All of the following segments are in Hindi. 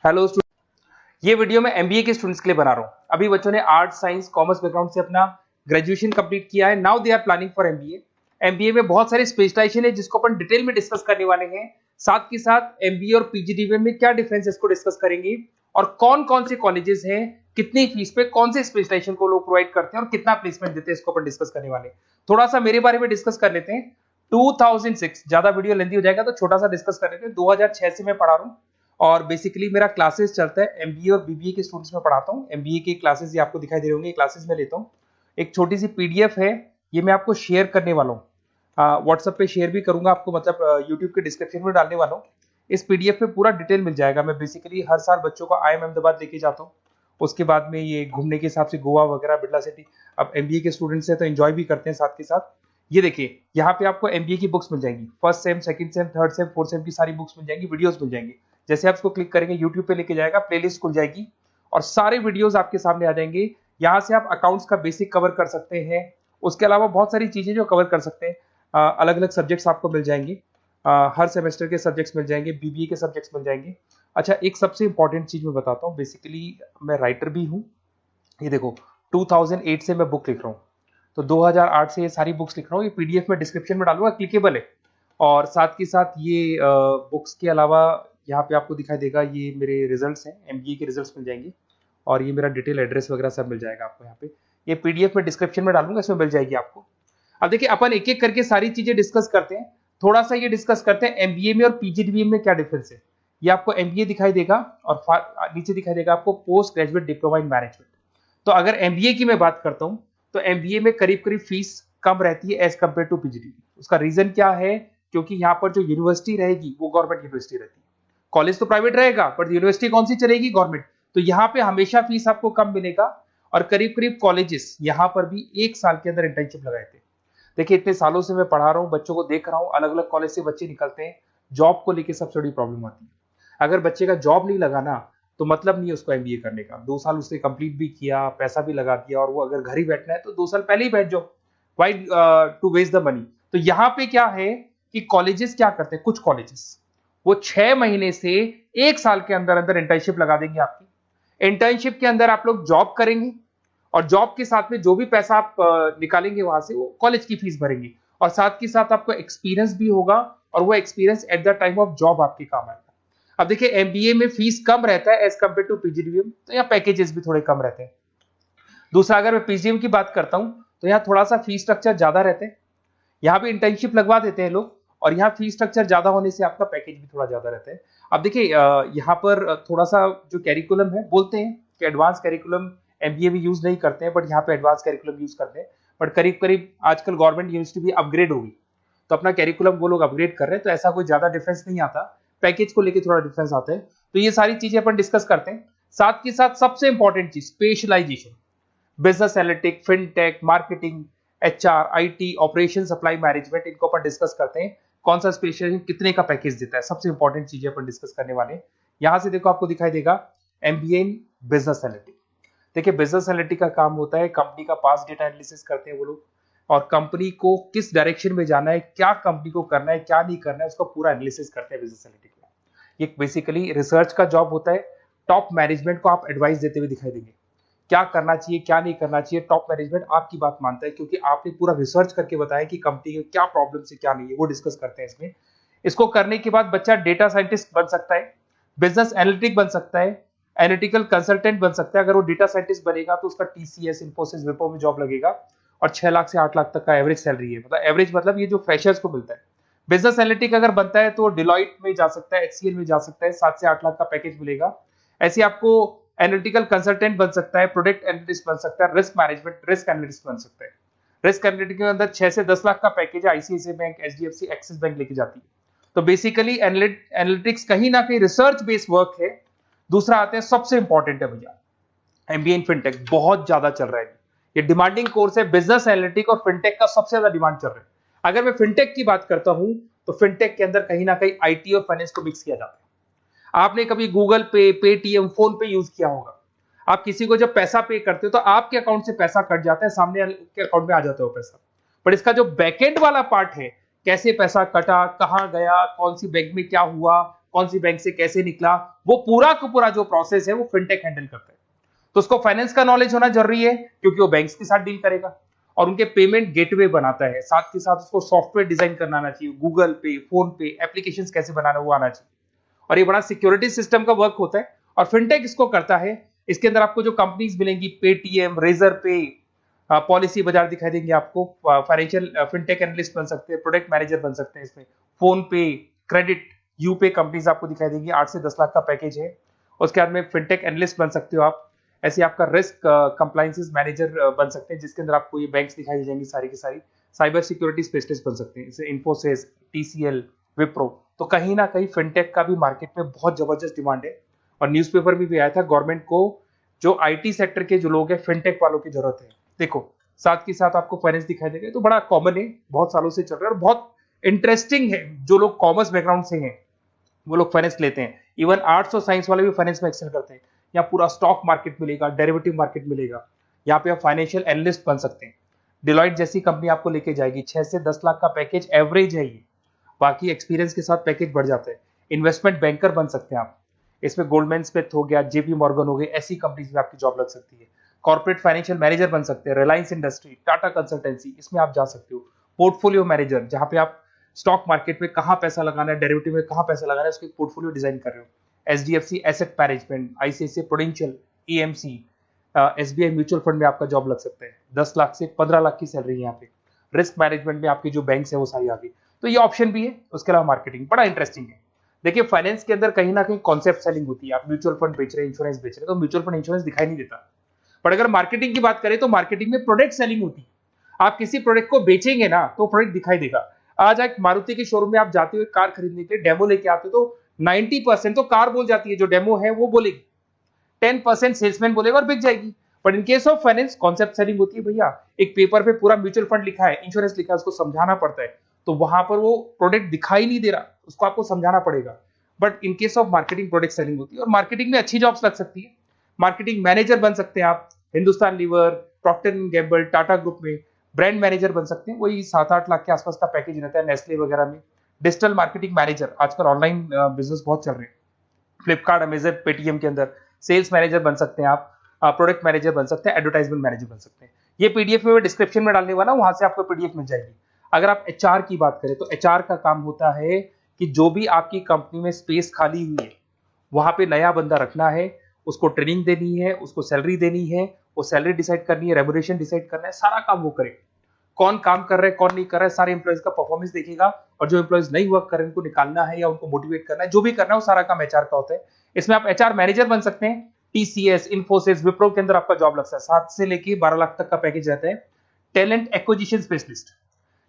हेलो स्टूडेंट, ये वीडियो मैं एमबीए के स्टूडेंट्स के लिए बना रहा हूँ। अभी बच्चों ने आर्ट साइंस कॉमर्स बैकग्राउंड से अपना ग्रेजुएशन कंप्लीट किया है। Now they are planning for MBA. MBA में बहुत सारे स्पेशलाइजेशन है जिसको अपन डिटेल में डिस्कस करने वाले हैं। साथ के साथ एमबीए और पीजीडीबीएम में क्या डिफरेंस है इसको डिस्कस करेंगे, और कौन कौन से कॉलेजेस हैं, कितनी फीस पे कौन से स्पेशलाइजेशन को लोग प्रोवाइड करते हैं और कितना प्लेसमेंट देते हैं, इसको अपन डिस्कस करने वाले हैं। थोड़ा सा मेरे बारे में डिस्कस कर लेते हैं। 2006, ज्यादा वीडियो लेंथी हो जाएगा तो छोटा सा डिस्कस कर लेते हैं। 2006 से मैं पढ़ा रहा हूँ और बेसिकली मेरा क्लासेस चलता है एमबीए और बीबीए के स्टूडेंट्स में पढ़ाता हूँ। एमबीए के क्लासेस ये आपको दिखाई दे रहे होंगे, क्लासेस में लेता हूँ। एक छोटी सी पीडीएफ है, ये मैं आपको शेयर करने वाला हूँ, व्हाट्सएप पे शेयर भी करूंगा आपको, मतलब यूट्यूब के डिस्क्रिप्शन में डालने वाला हूँ। इस पीडीएफ पे पूरा डिटेल मिल जाएगा। मैं बेसिकली हर साल बच्चों को IIM अहमदाबाद लेके जाता हूँ। उसके बाद में ये घूमने के हिसाब से गोवा वगैरह, बिरला सिटी। अब एमबीए के स्टूडेंट्स हैं तो एंजॉय भी करते हैं साथ के साथ। ये देखिए, यहाँ पे आपको एमबीए की बुक्स मिल जाएंगी। First sem, second same, third same, fourth same की सारी बुक्स मिल जाएंगी, वीडियोस मिल जाएंगी। जैसे आप इसको क्लिक करेंगे यूट्यूब पे लेके जाएगा, प्लेलिस्ट खुल जाएगी और सारे वीडियोस आपके सामने आ जाएंगे। यहाँ से आप अकाउंट्स का बेसिक कवर कर सकते हैं। उसके अलावा बहुत सारी चीजें जो कवर कर सकते हैं। अलग अलग सब्जेक्ट्स आपको मिल जाएंगे, हर सेमेस्टर के सब्जेक्ट्स मिल जाएंगे, बीबीए के सब्जेक्ट्स मिल जाएंगे। अच्छा, एक सबसे इंपॉर्टेंट चीज मैं बताता हूँ। बेसिकली मैं राइटर भी हूँ। ये देखो, 2008 से मैं बुक लिख रहा हूँ, तो 2008 से ये सारी बुक्स लिख रहा हूँ। ये पीडीएफ में डिस्क्रिप्शन में डालूंगा, क्लिकेबल है। और साथ के साथ ये बुक्स के अलावा यहाँ पे आपको दिखाई देगा, ये मेरे रिजल्ट्स हैं, एमबीए के रिजल्ट्स मिल जाएंगे। और ये मेरा डिटेल एड्रेस वगैरह सब मिल जाएगा आपको यहाँ पे। ये पीडीएफ में डिस्क्रिप्शन में डालूंगा, इसमें मिल जाएगी आपको। अब देखिए, अपन एक एक करके सारी चीजें डिस्कस करते हैं। थोड़ा सा ये डिस्कस करते हैं एमबीए में और पीजीडीबीएम में क्या डिफरेंस है। ये आपको एमबीए दिखाई देगा और नीचे दिखाई देगा आपको post graduate diploma in management. तो अगर एमबीए की मैं बात करता हूं तो एमबीए में करीब करीब फीस कम रहती है एज कंपेयर टू पीजीडीबी। उसका रीजन क्या है? क्योंकि यहाँ पर जो यूनिवर्सिटी रहेगी वो गवर्नमेंट यूनिवर्सिटी रहती है। कॉलेज तो प्राइवेट रहेगा पर यूनिवर्सिटी कौन सी चलेगी? गवर्नमेंट। तो यहाँ पे हमेशा फीस आपको कम मिलेगा। और करीब करीब कॉलेजेस यहाँ पर भी 1 साल के अंदर इंटर्नशिप लगाए थे। देखिए, इतने सालों से मैं पढ़ा रहा हूँ, बच्चों को देख रहा हूँ, अलग अलग कॉलेज से बच्चे निकलते हैं। जॉब को लेकर सबसे बड़ी प्रॉब्लम आती है। अगर बच्चे का जॉब नहीं लगाना तो मतलब नहीं है उसको एमबीए करने का। 2 साल उसने कंप्लीट भी किया, पैसा भी लगा दिया, और वो अगर घर ही बैठना है तो 2 साल पहले ही बैठ जाओ। Why to waste the money. तो यहाँ पे क्या है कि कॉलेजेस क्या करते हैं, कुछ कॉलेजेस वो 6 महीने से 1 साल के अंदर अंदर इंटर्नशिप लगा देंगे आपकी। इंटर्नशिप के अंदर आप लोग जॉब करेंगे और जॉब के साथ में जो भी पैसा आप निकालेंगे वहां से, वो कॉलेज की फीस भरेंगे। और साथ के साथ आपको एक्सपीरियंस भी होगा, और वो experience at the time of job आपके काम आएगा। अब देखिए, एमबीए में फीस कम रहता है एज कंपेयर टू पीजीडीबीएम, तो यहाँ पैकेजेस भी थोड़े कम रहते हैं। दूसरा, अगर मैं पीजीडीबीएम की बात करता हूं तो यहाँ थोड़ा सा फीस स्ट्रक्चर ज्यादा रहते हैं। यहाँ भी इंटर्नशिप लगवा देते हैं लोग, और यहाँ फीस स्ट्रक्चर ज्यादा होने से आपका पैकेज भी थोड़ा ज्यादा रहता है। अब देखिए, यहाँ पर थोड़ा सा जो कैरिकुलम है, बोलते हैं कि एडवांस कैरिकुलम एमबीए भी यूज नहीं करते हैं, बट यहाँ पे एडवांस कैरिकुलम यूज करते हैं। बट करीब करीब आजकल गवर्नमेंट यूनिवर्सिटी भी अपग्रेड होगी, तो अपना कैरिकुलम वो लोग अपग्रेड कर रहे हैं, तो ऐसा कोई ज्यादा डिफरेंस नहीं आता। पैकेज को लेकर थोड़ा डिफरेंस आता है। तो ये सारी चीजें अपन डिस्कस करते हैं। साथ के साथ सबसे इंपॉर्टेंट चीज, specialization, business analytic, fintech, marketing, HR, IT, operation, supply management, इनको अपन डिस्कस करते हैं। कौन सा स्पेशलाइजेशन कितने का पैकेज देता है, सबसे इंपॉर्टेंट चीजें अपन डिस्कस करने वाले हैं। यहां से देखो, आपको दिखाई देगा एमबीए इन बिजनेस एनालिटिक। देखिए, बिजनेस एनालिटिक का काम होता है, कंपनी का पास्ट डेटा एनालिसिस करते हैं वो लोग, और कंपनी को किस डायरेक्शन में जाना है, क्या कंपनी को करना है, क्या नहीं करना है, उसका पूरा एनालिसिस करते हैं बिजनेस एनालिटिक में। ये बेसिकली रिसर्च का जॉब होता है। टॉप मैनेजमेंट को आप एडवाइस देते हुए दिखाई देंगे, क्या करना चाहिए, क्या नहीं करना चाहिए। टॉप मैनेजमेंट आपकी बात मानता है, क्योंकि आपने पूरा रिसर्च करके बताया कि कंपनी के क्या प्रॉब्लम है, क्या नहीं है, वो डिस्कस करते हैं इसमें। इसको करने के बाद बच्चा डेटा साइंटिस्ट बन सकता है, बिजनेस एनालिटिक बन सकता है, एनालिटिकल कंसल्टेंट बन सकता है। अगर वो डेटा साइंटिस्ट बनेगा तो उसका टीसीएस, इन्फोसिस, विप्रो में जॉब लगेगा, और 6 लाख से 8 लाख तक का एवरेज सैलरी है। मतलब एवरेज मतलब ये जो फ्रेशर्स को मिलता है। बिजनेस एनालिटिक अगर बनता है तो डिलॉइट में जा सकता है, एचसीएल में जा सकता है, 7 से 8 लाख का पैकेज मिलेगा। ऐसे आपको एनालिटिकल कंसल्टेंट बन सकता है, प्रोडक्ट एनालिस्ट बन सकता है, रिस्क मैनेजमेंट, रिस्क एनालिस्ट बन सकता है। रिस्क एनालिटिक के अंदर 6 से 10 लाख का पैकेज है, ICICI bank, HDFC, axis bank लेके जाती है। तो बेसिकली एनालिटिक्स कहीं ना कहीं रिसर्च बेस्ड वर्क है। दूसरा आते हैं, सबसे इंपॉर्टेंट है भैया, एमबीए इन फिनटेक बहुत ज्यादा चल रहा है। ये डिमांडिंग कोर्स है। बिजनेस एनालिटिक और फिनटेक का सबसे ज्यादा डिमांड चल रहा है। अगर मैं फिनटेक की बात करता हूं तो फिनटेक के अंदर कहीं ना कहीं आईटी और फाइनेंस को मिक्स किया जाता है। आपने कभी गूगल पे, पेटीएम, फोन पे यूज किया होगा। आप किसी को जब पैसा पे करते हो तो आपके अकाउंट से पैसा कट जाता है, सामने के अकाउंट में आ जाता है वो पैसा। पर इसका जो बैकएंड वाला पार्ट है, कैसे पैसा कटा, कहां गया, कौन सी बैंक में क्या हुआ, कौन सी बैंक से कैसे निकला, वो पूरा का पूरा जो प्रोसेस है वो फिनटेक हैंडल करता है। तो उसको फाइनेंस का नॉलेज होना जरूरी है क्योंकि वो बैंक्स के साथ डील करेगा और उनके पेमेंट गेटवे बनाता है। साथ के साथ उसको सॉफ्टवेयर डिजाइन करना आना चाहिए, गूगल पे, फोन पे, एप्लीकेशंस कैसे बनाना वो आना चाहिए। और ये बड़ा सिक्योरिटी सिस्टम का वर्क होता है और फिनटेक इसको करता है। इसके अंदर आपको जो कंपनीज मिलेंगी, पेटीएम, रेजर पे, पॉलिसी बाजार दिखाई देंगे आपको, फाइनेंशियल फिनटेक एनालिस्ट बन सकते हैं, प्रोडक्ट मैनेजर बन सकते हैं इसमें, फोन पे, क्रेडिट, यूपे कंपनीज आपको दिखाई देंगी। 8 से 10 लाख का पैकेज है। उसके बाद में फिनटेक एनालिस्ट बन सकते हो आप। ऐसे आपका रिस्क कंप्लायंसेस मैनेजर बन सकते हैं जिसके अंदर आपको ये बैंक्स दिखाई दे जाएंगी सारी की सारी। साइबर सिक्योरिटी स्पेशलिस्ट बन सकते हैं जैसे इन्फोसिस, टीसीएल, विप्रो। तो कहीं ना कहीं फिनटेक का भी मार्केट में बहुत जबरदस्त डिमांड है और न्यूज़पेपर में भी आया था गवर्नमेंट को जो आईटी सेक्टर के जो लोग हैं फिनटेक वालों की जरूरत है। देखो साथ के साथ आपको फाइनेंस दिखाई देगा, तो बड़ा कॉमन है, बहुत सालों से चल रहा है और बहुत इंटरेस्टिंग है। जो लोग कॉमर्स बैकग्राउंड से हैं वो लोग फाइनेंस लेते हैं। इवन आर्ट्स और साइंस वाले भी फाइनेंस में एक्सेल करते हैं। यहाँ पूरा स्टॉक मार्केट मिलेगा, डेरिवेटिव मार्केट मिलेगा। यहाँ पे आप फाइनेंशियल एनालिस्ट बन सकते हैं। डिलॉइट जैसी कंपनी आपको लेके जाएगी। 6 से 10 लाख का पैकेज एवरेज है ये, बाकी एक्सपीरियंस के साथ पैकेज बढ़ जाता है। इन्वेस्टमेंट बैंकर बन सकते हैं आप, इसमें गोल्डमैन स्मिथ हो गया, जेपी मॉर्गन हो गए, ऐसी कंपनीज में आपकी जॉब लग सकती है। कॉर्पोरेट फाइनेंशियल मैनेजर बन सकते हैं, रिलायंस इंडस्ट्री, टाटा कंसल्टेंसी, इसमें आप जा सकते हो। पोर्टफोलियो मैनेजर, जहां पे आप स्टॉक मार्केट में कहां पैसा लगाना है, डेरिवेटिव में कहां पैसा लगाना है, उसकी पोर्टफोलियो डिजाइन कर रहे हो। HDFC asset management, ICICI prudential, EMC, SBI mutual fund में आपका जॉब लग सकता है। 10 लाख से 15 लाख की सैलरी है यहाँ पे। रिस्क मैनेजमेंट में आपकी जो बैंक्स है वो सारी आ गई। तो ये ऑप्शन भी है। उसके अलावा मार्केटिंग बड़ा इंटरेस्टिंग है। देखिए फाइनेंस के अंदर कहीं ना कहीं कॉन्सेप्ट सेलिंग होती है। आप म्यूचुअल फंड बेच रहे हैं, इंश्योरेंस बेच रहे हैं, तो म्यूचुअल फंड इंश्योरेंस दिखाई नहीं देता। पर अगर मार्केटिंग की बात करें तो मार्केटिंग में प्रोडक्ट सेलिंग होती है। आप किसी प्रोडक्ट को बेचेंगे ना तो प्रोडक्ट दिखाई देगा। आज एक मारुति के शोरूम में आप जाते हुए कार खरीदने के लिए डेमो लेके आते हो तो 90% तो कार बोल जाती है, जो डेमो है वो बोलेगी, 10% सेल्समैन बोलेगा और बिक जाएगी। But in case of finance concept selling होती है भैया। एक पेपर पे पूरा म्यूचुअल फंड लिखा है, इंश्योरेंस लिखा है, उसको समझाना पड़ता है। तो वहां पर वो प्रोडक्ट दिखाई नहीं दे रहा, उसको आपको समझाना पड़ेगा। But in case of marketing product selling होती है और मार्केटिंग में अच्छी जॉब्स लग सकती है। मार्केटिंग मैनेजर बन सकते हैं आप, Hindustan lever, Procter and Gamble, Tata group में ब्रांड मैनेजर बन सकते हैं। वही 7-8 लाख के आसपास का पैकेज रहता है नेस्ले वगैरह में। डिजिटल मार्केटिंग मैनेजर, आजकल ऑनलाइन बिजनेस बहुत चल रहे हैं, फ्लिपकार्ट, अमेजन, पेटीएम के अंदर सेल्स मैनेजर बन सकते हैं आप, प्रोडक्ट मैनेजर बन सकते हैं, एडवर्टाइजमेंट मैनेजर बन सकते हैं। ये पीडीएफ में मैं डिस्क्रिप्शन में डालने वाला हूं, वहां से आपको पीडीएफ मिल जाएगी। अगर आप एचआर की बात करें तो एचआर का काम होता है कि जो भी आपकी कंपनी में स्पेस खाली हुई है वहां पे नया बंदा रखना है, उसको ट्रेनिंग देनी है, उसको सैलरी देनी है, वो सैलरी डिसाइड करनी है, रेम्यूनरेशन डिसाइड करना है, सारा काम वो करे। कौन काम कर रहा है, कौन नहीं कर रहा है, सारे एम्प्लॉइज का परफॉर्मेंस देखेगा और जो एम्प्लॉइज नहीं वर्क कर रहे हैं उनको निकालना है या उनको मोटिवेट करना है, जो भी करना है वो सारा काम एचआर का होता है। इसमें आप एचआर मैनेजर बन सकते हैं। टीसीएस, इन्फोसिस, विप्रो के अंदर आपका जॉब लग सकता है। 7 से लेके 12 लाख तक का पैकेज रहता है। टैलेंट एक्विजिशन स्पेशलिस्ट,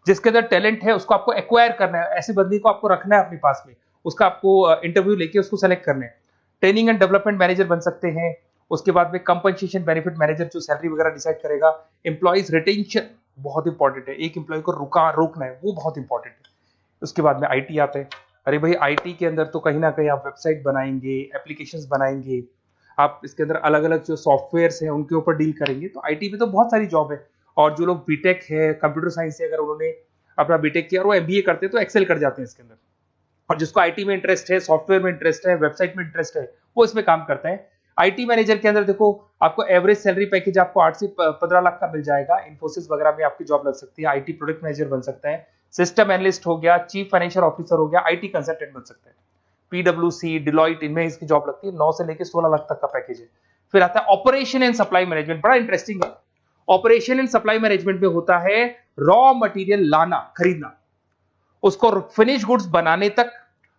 जिसके अंदर टैलेंट है उसको आपको एक्वायर करना है, ऐसे बंदी को आपको रखना है अपने पास में, उसका आपको इंटरव्यू लेके उसको सेलेक्ट करना है। ट्रेनिंग एंड डेवलपमेंट मैनेजर बन सकते हैं। उसके बाद में कंपनसेशन बेनिफिट मैनेजर, जो सैलरी वगैरह डिसाइड करेगा। एम्प्लॉइज रिटेंशन बहुत इंपॉर्टेंट है, एक एम्प्लॉय को रोकना है, वो बहुत इंपॉर्टेंट है। उसके बाद में आईटी आता है। अरे भाई आईटी के अंदर तो कहीं ना कहीं आप वेबसाइट बनाएंगे, एप्लीकेशंस बनाएंगे, आप इसके अंदर अलग अलग जो सॉफ्टवेयर्स हैं उनके ऊपर डील करेंगे। तो आईटी में तो बहुत सारी जॉब है। और जो लोग बीटेक है, कंप्यूटर साइंस से अगर उन्होंने अपना बीटेक किया और वो एमबीए करते हैं तो एक्सेल कर जाते हैं इसके अंदर। और जिसको आईटी में इंटरेस्ट है, सॉफ्टवेयर में इंटरेस्ट है, वेबसाइट में इंटरेस्ट है, वो इसमें काम करता है। आईटी मैनेजर के अंदर देखो आपको एवरेज सैलरी पैकेज आपको 8 से 15 लाख का मिल जाएगा। इन्फोसिस वगैरह में आपकी जॉब लग सकती है। आईटी प्रोडक्ट मैनेजर बन सकता है, सिस्टम एनालिस्ट हो गया, चीफ फाइनेंशियल ऑफिसर हो गया, आईटी कंसल्टेंट बन सकते हैं। पीडब्ल्यूसी, डिलॉइट, इनमें इसकी जॉब लगती है। 9 से लेकर 16 लाख तक का पैकेज है। फिर आता है ऑपरेशन एंड सप्लाई मैनेजमेंट, बड़ा इंटरेस्टिंग है। ऑपरेशन एंड सप्लाई मैनेजमेंट में होता है रॉ मटेरियल लाना, खरीदना, उसको फिनिश गुड्स बनाने तक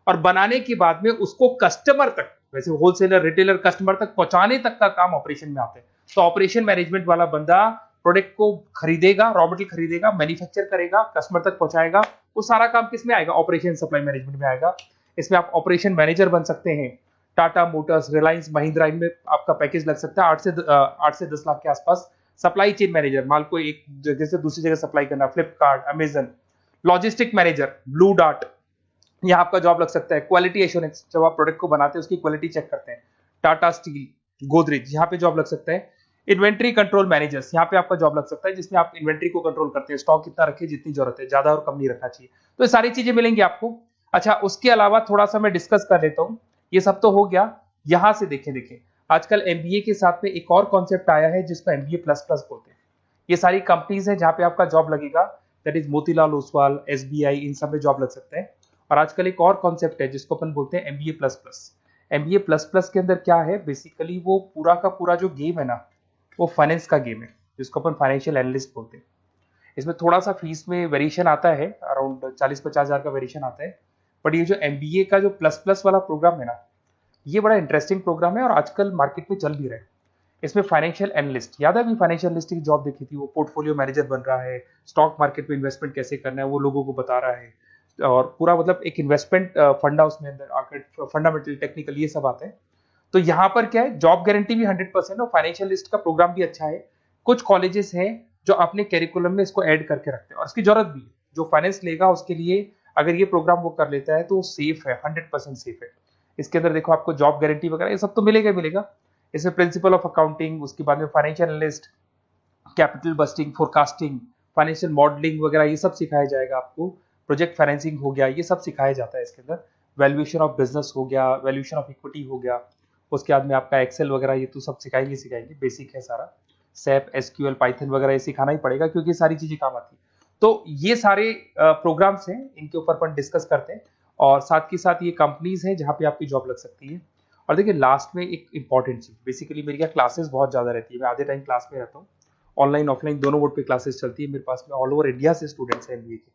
और बनाने के बाद में उसको कस्टमर तक, वैसे होलसेलर, रिटेलर, कस्टमर तक पहुंचाने तक का काम ऑपरेशन में आता है। तो ऑपरेशन मैनेजमेंट वाला बंदा प्रोडक्ट को खरीदेगा, रॉ मटेरियल खरीदेगा, मैन्युफैक्चर करेगा, कस्टमर तक पहुंचाएगा। वो सारा काम किस में आएगा? ऑपरेशन सप्लाई मैनेजमेंट में आएगा। इसमें आप ऑपरेशन मैनेजर बन सकते हैं। टाटा मोटर्स, रिलायंस, महिंद्रा, इनमें आपका पैकेज लग सकता है 8 से 10 लाख के आसपास। सप्लाई चेन मैनेजर, माल को एक जगह से दूसरी जगह सप्लाई करना, Flipkart, Amazon. Logistic manager, blue dart, यहाँ आपका जॉब लग सकता है। क्वालिटी एश्योरेंस, जब आप प्रोडक्ट को बनाते हैं उसकी क्वालिटी चेक करते हैं। टाटा स्टील, गोदरेज, यहाँ पे जॉब लग सकता है। इन्वेंट्री कंट्रोल मैनेजर्स, यहाँ पे आपका जॉब लग सकता है, जिसमें आप इन्वेंट्री को कंट्रोल करते हैं, स्टॉक कितना रखे, जितनी जरूरत है, ज्यादा और कम नहीं रखना चाहिए। तो ये सारी चीजें मिलेंगी आपको। अच्छा, उसके अलावा थोड़ा सा मैं डिस्कस कर लेता हूँ। ये सब तो हो गया। यहाँ से देखें आजकल एमबीए के साथ में एक और कॉन्सेप्ट आया है जिसको एमबीए प्लस प्लस बोलते हैं। ये सारी कंपनीज हैं जहाँ पे आपका जॉब लगेगा, that is Motilal Oswal, SBI, इन सब में जॉब लग सकता है। और आजकल एक और कॉन्सेप्ट है जिसको अपन बोलते हैं MBA plus plus. MBA plus plus के अंदर क्या है, बेसिकली वो पूरा का पूरा जो गेम है ना, वो फाइनेंस का गेम है, जिसको अपन फाइनेंशियल एनालिस्ट बोलते हैं। इसमें थोड़ा सा फीस में वेरिएशन आता है, अराउंड 40-50 हज़ार का वेरिएशन आता है। बट ये जो एमबीए का जो प्लस प्लस वाला प्रोग्राम है ना, ये बड़ा इंटरेस्टिंग प्रोग्राम है और आजकल मार्केट में चल भी रहा है। इसमें फाइनेंशियल एनालिस्ट, याद है अभी फाइनेंशियल एनालिस्ट की जॉब देखी थी, वो पोर्टफोलियो मैनेजर बन रहा है, स्टॉक मार्केट में इन्वेस्टमेंट कैसे करना है वो लोगों को बता रहा है, और पूरा मतलब एक इन्वेस्टमेंट फंडा उसमें अंदर आकर फंडामेंटल टेक्निकल ये सब आता है। तो यहाँ पर क्या है, जॉब गारंटी भी 100% और फाइनेंशियल लिस्ट का प्रोग्राम भी अच्छा है। कुछ कॉलेजेस हैं जो अपने कैरिकुलम में इसको ऐड करके रखते हैं और इसकी जरूरत भी है। जो फाइनेंस लेगा उसके लिए अगर ये प्रोग्राम वो कर लेता है तो वो सेफ है, 100% सेफ है। इसके अंदर देखो आपको जॉब गारंटी वगैरह ये सब तो मिलेगा ही मिलेगा। इसमें प्रिंसिपल ऑफ अकाउंटिंग, उसके बाद में financial analyst, capital budgeting, forecasting, financial modelling वगैरह ये सब सिखाया जाएगा आपको। प्रोजेक्ट फाइनेंसिंग हो गया, ये सब सिखाया जाता है इसके अंदर। वैल्यूएशन ऑफ बिजनेस हो गया, वैल्यूएशन ऑफ इक्विटी हो गया। उसके बाद में आपका एक्सेल वगैरह ये तो सब सिखाएंगे, बेसिक है सारा। सैप, एसक्यूएल, पाइथन वगैरह ये सिखाना ही पड़ेगा क्योंकि सारी चीजें काम आती है। तो ये सारे प्रोग्राम्स हैं, इनके ऊपर अपन डिस्कस करते हैं। और साथ के साथ ये कंपनीज हैं जहाँ पे आपकी जॉब लग सकती है। और देखिए लास्ट में एक इंपॉर्टेंट चीज, बेसिकली मेरी क्या क्लासेस बहुत ज्यादा रहती है, मैं आधे टाइम क्लास में रहता हूँ। ऑनलाइन ऑफलाइन दोनों मोड पे क्लासेस चलती है मेरे पास में। ऑल ओवर इंडिया से स्टूडेंट्स हैं एमबीए के,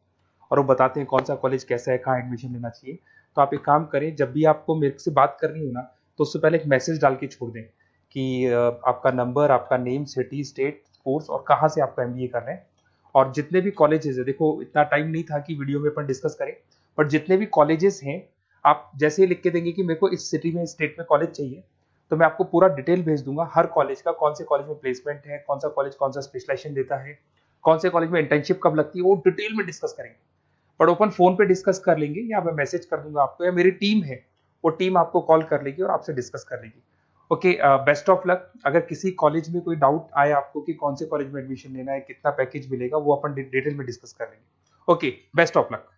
और वो बताते हैं कौन सा कॉलेज कैसा है, कहाँ एडमिशन लेना चाहिए। तो आप एक काम करें, जब भी आपको मेरे से बात करनी हो ना, तो उससे पहले एक मैसेज डाल के छोड़ दें कि आपका नंबर, आपका नेम, सिटी, स्टेट, कोर्स और कहाँ से आपका एमबीए कर रहे हैं। और जितने भी कॉलेजेस है, देखो इतना टाइम नहीं था कि वीडियो में अपन डिस्कस करें, बट जितने भी कॉलेजेस हैं आप जैसे ही लिख के देंगे कि मेरे को इस सिटी में, स्टेट में कॉलेज चाहिए, तो मैं आपको पूरा डिटेल भेज दूंगा हर कॉलेज का, कौन से कॉलेज में प्लेसमेंट है, कौन सा कॉलेज कौन सा स्पेशलाइजेशन देता है, कौन से कॉलेज में इंटर्नशिप कब लगती है, वो डिटेल में डिस्कस करेंगे। बट ओपन फोन पे डिस्कस कर लेंगे, या मैं मैसेज कर दूंगा आपको, या मेरी टीम है वो टीम आपको कॉल कर लेगी और आपसे डिस्कस कर लेगी। Okay, best of luck. अगर किसी कॉलेज में कोई डाउट आए आपको कि कौन से कॉलेज में एडमिशन लेना है, कितना पैकेज मिलेगा, वो अपन डिटेल में डिस्कस कर लेंगे। Okay, best of luck.